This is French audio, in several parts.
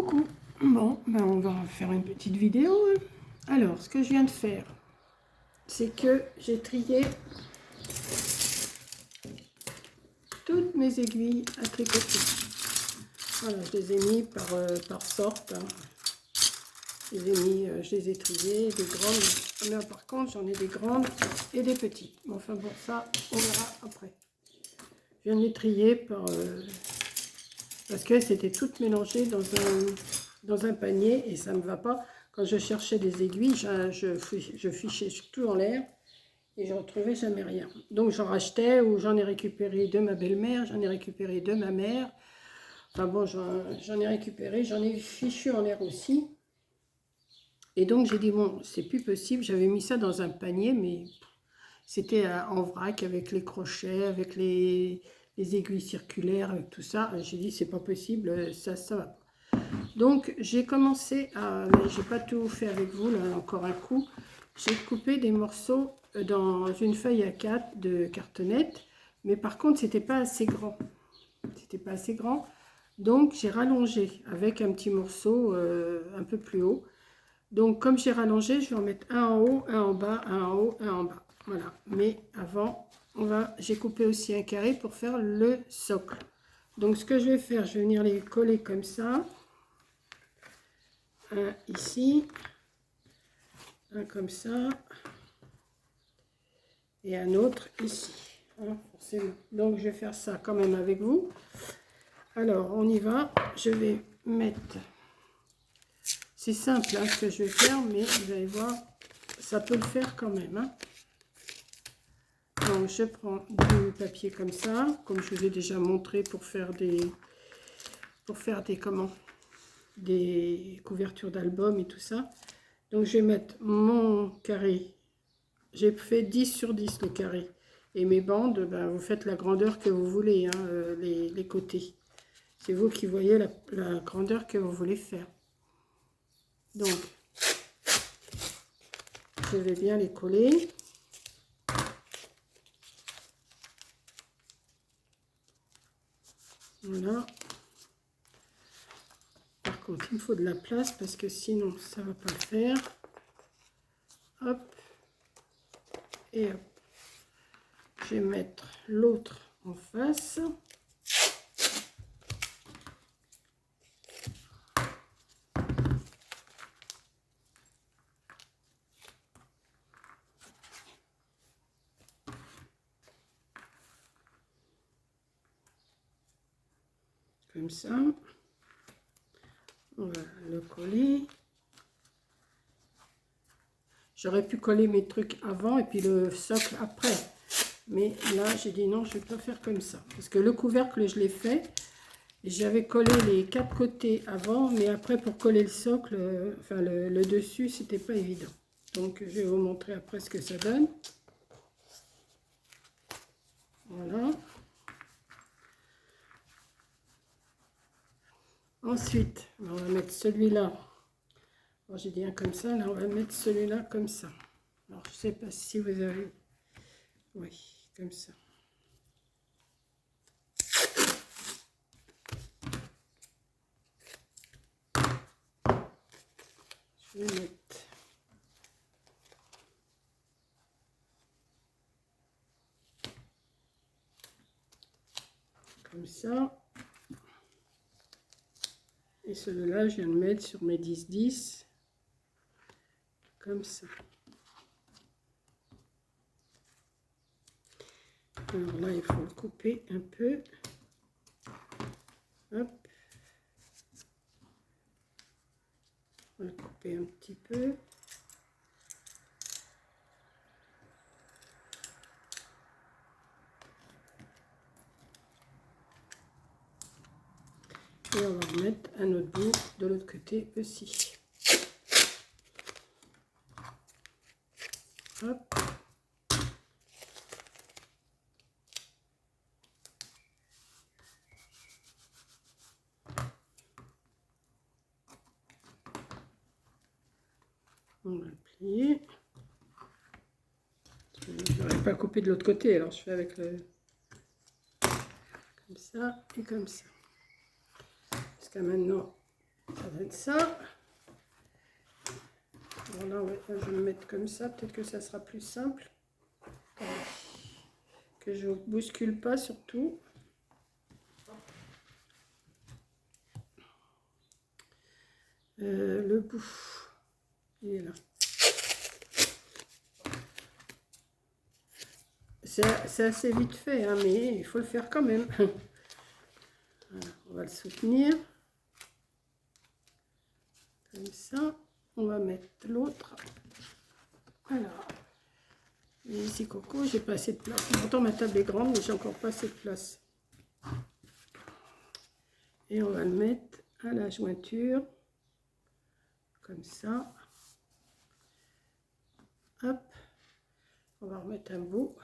Coucou. Bon, ben on va faire une petite vidéo. Alors, ce que je viens de faire, c'est que j'ai trié toutes mes aiguilles à tricoter. Voilà, je les ai mis par sorte. Je les ai triées, des grandes. Mais par contre, j'en ai des grandes et des petites. Mais enfin bon, ça, on verra après. Je viens de les trier parce que c'était toutes mélangées dans un panier et ça ne me va pas. Quand je cherchais des aiguilles, je fichais tout en l'air et je ne retrouvais jamais rien. Donc j'en rachetais ou j'en ai récupéré de ma belle-mère, j'en ai récupéré de ma mère. Enfin bon, j'en ai récupéré, j'en ai fichu en l'air aussi. Et donc j'ai dit, bon, c'est plus possible. J'avais mis ça dans un panier, mais c'était en vrac avec les crochets, avec les aiguilles circulaires, avec tout ça. J'ai dit, c'est pas possible, ça va pas. Donc j'ai commencé à, mais j'ai pas tout fait avec vous là, encore un coup. J'ai coupé des morceaux dans une feuille A4 de cartonnette, mais par contre c'était pas assez grand. C'était pas assez grand, donc j'ai rallongé avec un petit morceau un peu plus haut. Donc comme j'ai rallongé, je vais en mettre un en haut, un en bas, un en haut, un en bas. Voilà. Mais avant, j'ai coupé aussi un carré pour faire le socle. Donc ce que je vais faire, je vais venir les coller comme ça. Un ici, un comme ça, et un autre ici. Hein, forcément. Donc je vais faire ça quand même avec vous. Alors on y va. Je vais mettre... C'est simple hein, ce que je vais faire, mais vous allez voir, ça peut le faire quand même. Hein. Donc je prends du papier comme ça, comme je vous ai déjà montré pour faire des couvertures d'albums et tout ça. Donc je vais mettre mon carré. J'ai fait 10 sur 10 le carré. Et mes bandes, ben, vous faites la grandeur que vous voulez, hein, les côtés. C'est vous qui voyez la grandeur que vous voulez faire. Donc, je vais bien les coller. Voilà. Par contre, il me faut de la place parce que sinon, ça ne va pas le faire. Hop. Et hop. Je vais mettre l'autre en face. Comme ça. On va le coller. J'aurais pu coller mes trucs avant et puis le socle après. Mais là, j'ai dit non, je ne vais pas faire comme ça. Parce que le couvercle, je l'ai fait. J'avais collé les 4 côtés avant, mais après, pour coller le socle, enfin le dessus, c'était pas évident. Donc, je vais vous montrer après ce que ça donne. Voilà. Ensuite, on va mettre celui-là. J'ai dit un comme ça, là, on va mettre celui-là comme ça. Alors, je ne sais pas si vous avez... Oui, comme ça. Je vais mettre... Comme ça. Et celui-là, je viens de mettre sur mes 10-10. Comme ça. Alors là, il faut le couper un peu. Hop. On va le couper un petit peu. Et on va remettre un autre bout de l'autre côté aussi. Hop. On va le plier. Je n'aurais pas coupé de l'autre côté, alors je fais avec le... Comme ça et comme ça. Jusqu'à maintenant, Ça va être ça. Voilà, ouais, je vais me mettre comme ça, peut-être que ça sera plus simple. Que je ne bouscule pas surtout. Le bout, il est là. C'est assez vite fait, hein, mais il faut le faire quand même. Voilà, on va le soutenir. Comme ça. On va mettre l'autre. Alors, ici Coco, j'ai pas assez de place. Pourtant ma table est grande, mais j'ai encore pas assez de place. Et on va le mettre à la jointure. Comme ça. Hop. On va remettre un bout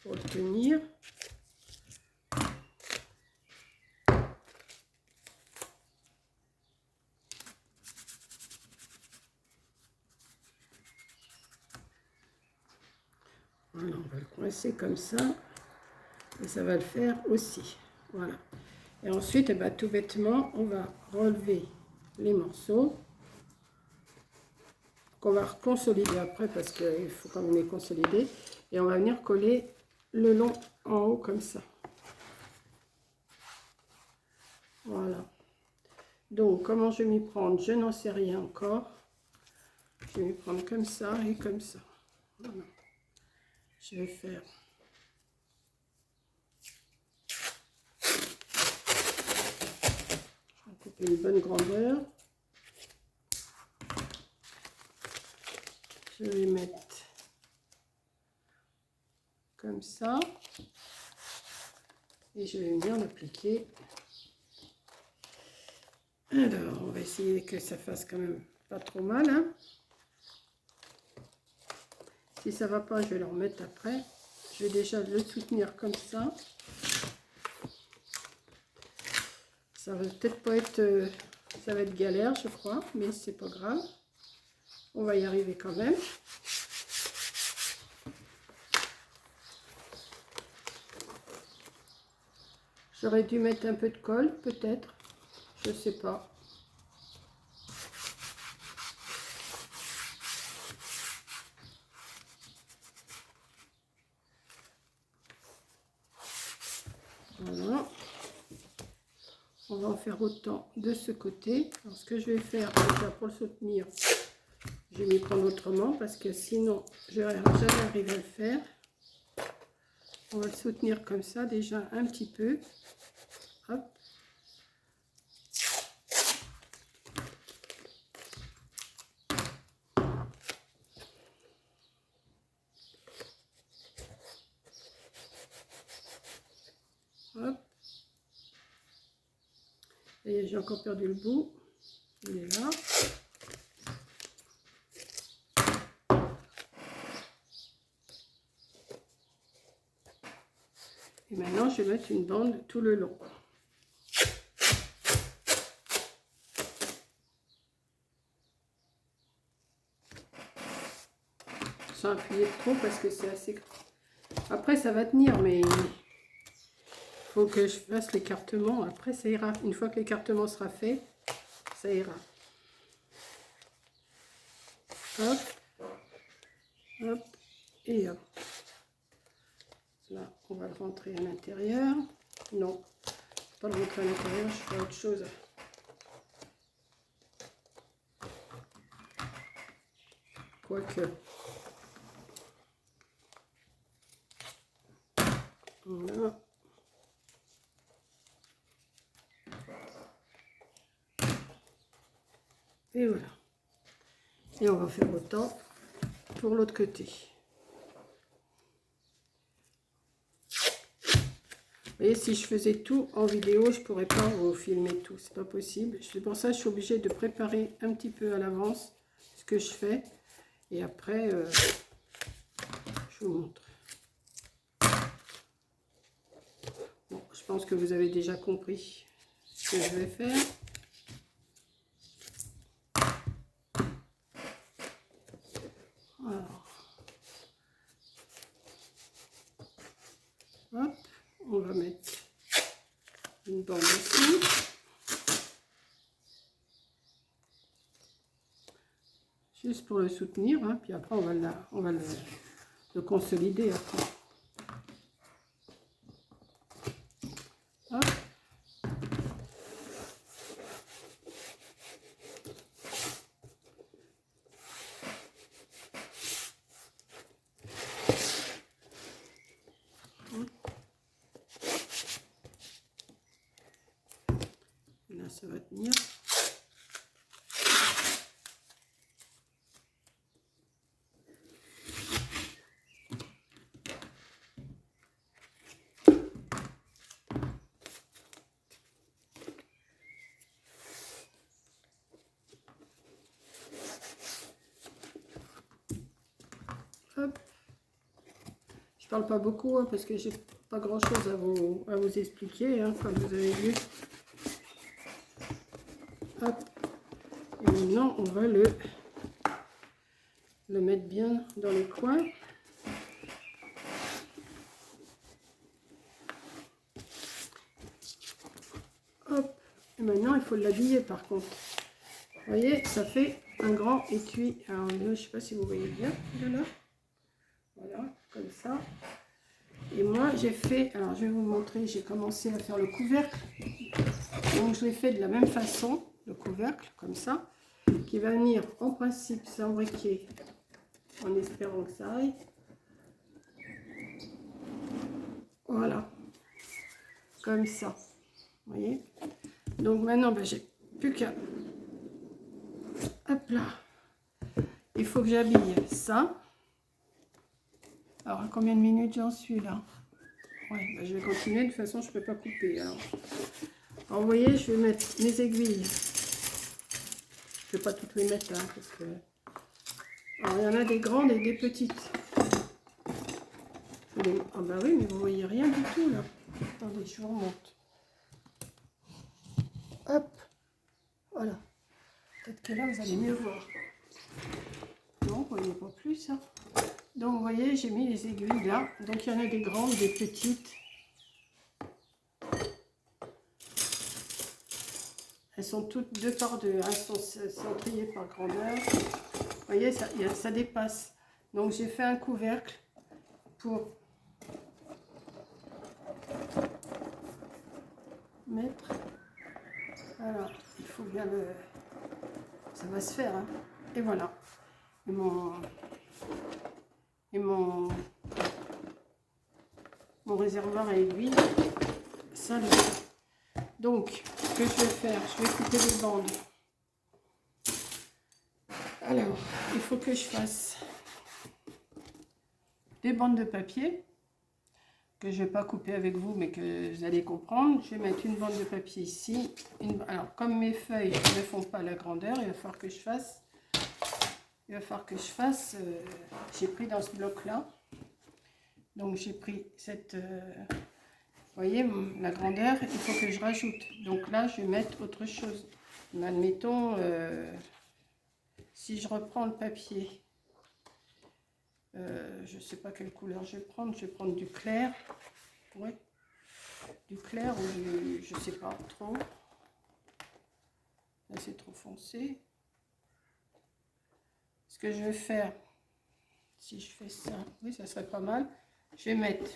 pour le tenir. Voilà, on va le coincer comme ça. Et ça va le faire aussi. Voilà. Et ensuite, eh ben, tout bêtement, on va relever les morceaux. Qu'on va reconsolider après parce qu'il faut quand même les consolider. Et on va venir coller le long en haut comme ça. Voilà. Donc, comment je vais m'y prendre? Je n'en sais rien encore. Je vais m'y prendre comme ça et comme ça. Voilà. Je vais faire... Je vais couper une bonne grandeur. Je vais mettre comme ça. Et je vais venir l'appliquer. Alors, on va essayer que ça fasse quand même pas trop mal. Hein. Si ça va pas, je vais le remettre après. Je vais déjà le soutenir comme ça. Ça va peut-être pas être... ça va être galère, je crois, mais c'est pas grave. On va y arriver quand même. J'aurais dû mettre un peu de colle, peut-être. Je sais pas. Voilà. On va en faire autant de ce côté. Alors, ce que je vais faire déjà pour le soutenir, je vais m'y prendre autrement parce que sinon, je n'aurais jamais arrivé à le faire. On va le soutenir comme ça déjà un petit peu. Hop. Hop. Et j'ai encore perdu le bout. Il est là. Et maintenant, je vais mettre une bande tout le long. Sans appuyer trop parce que c'est assez... Après, ça va tenir, mais il faut que je fasse l'écartement. Après, ça ira. Une fois que l'écartement sera fait, ça ira. Hop. Hop. Et hop. Là, on va le rentrer à l'intérieur. Non, pas le rentrer à l'intérieur, je ferai autre chose. Quoique. Voilà. Et voilà. Et on va faire autant pour l'autre côté. Vous voyez, si je faisais tout en vidéo, je ne pourrais pas vous filmer tout. C'est pas possible. C'est pour ça que je suis obligée de préparer un petit peu à l'avance ce que je fais. Et après, je vous montre. Bon, je pense que vous avez déjà compris ce que je vais faire. Alors, hop, on va mettre une bande ici. juste pour le soutenir, hein, puis après on va le consolider après. Hop. Là, ça va tenir. Hop. Je parle pas beaucoup, hein, parce que j'ai pas grand chose à vous expliquer, hein, comme vous avez vu. Hop. Et maintenant on va le mettre bien dans les coins. Hop. Et maintenant il faut l'habiller par contre. Vous voyez, ça fait un grand étui. Alors là, je sais pas si vous voyez bien de là. Voilà, comme ça. Et moi j'ai fait, alors je vais vous montrer, j'ai commencé à faire le couvercle. Donc je l'ai fait de la même façon, le couvercle, comme ça, qui va venir en principe s'imbriquer, en espérant que ça aille. Voilà, comme ça, vous voyez. Donc maintenant, ben, j'ai plus qu'à, hop là, il faut que j'habille ça. Alors, à combien de minutes j'en suis là? Ouais, ben, je vais continuer, de toute façon, je ne peux pas couper. Alors, vous voyez, je vais mettre mes aiguilles. Je ne vais pas toutes les mettre là, parce que... Alors, il y en a des grandes et des petites. Ah bah oui, mais vous voyez rien du tout là. Attendez, je vous remonte. Hop, voilà. Peut-être que là, vous allez mieux voir. Non, vous voyez pas plus ça. Donc, vous voyez, j'ai mis les aiguilles là. Donc, il y en a des grandes, des petites. Elles sont toutes 2 par 2. Hein. Elles sont triées par grandeur. Vous voyez, ça dépasse. Donc, j'ai fait un couvercle pour mettre. Alors, il faut bien le... Ça va se faire. Hein. Et voilà. Et mon réservoir à aiguille, ça le fait. Donc, ce que je vais faire, je vais couper les bandes. Alors, il faut que je fasse des bandes de papier que je ne vais pas couper avec vous, mais que vous allez comprendre. Je vais mettre une bande de papier ici. Alors, comme mes feuilles ne font pas la grandeur, il va falloir que je fasse... j'ai pris dans ce bloc-là. Donc, j'ai pris cette... vous voyez, la grandeur, il faut que je rajoute. Donc là, je vais mettre autre chose. Mais admettons, si je reprends le papier... je ne sais pas quelle couleur je vais prendre du clair. Ouais. Du clair ou du, je sais pas trop. Là c'est trop foncé. Ce que je vais faire, si je fais ça, oui ça serait pas mal. Je vais mettre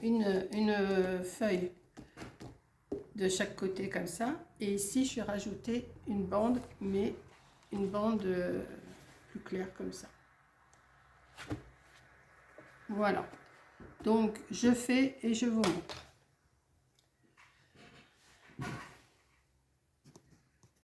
une feuille de chaque côté comme ça. Et ici je vais rajouter une bande, mais une bande plus claire comme ça. Voilà. Donc je fais et je vous montre.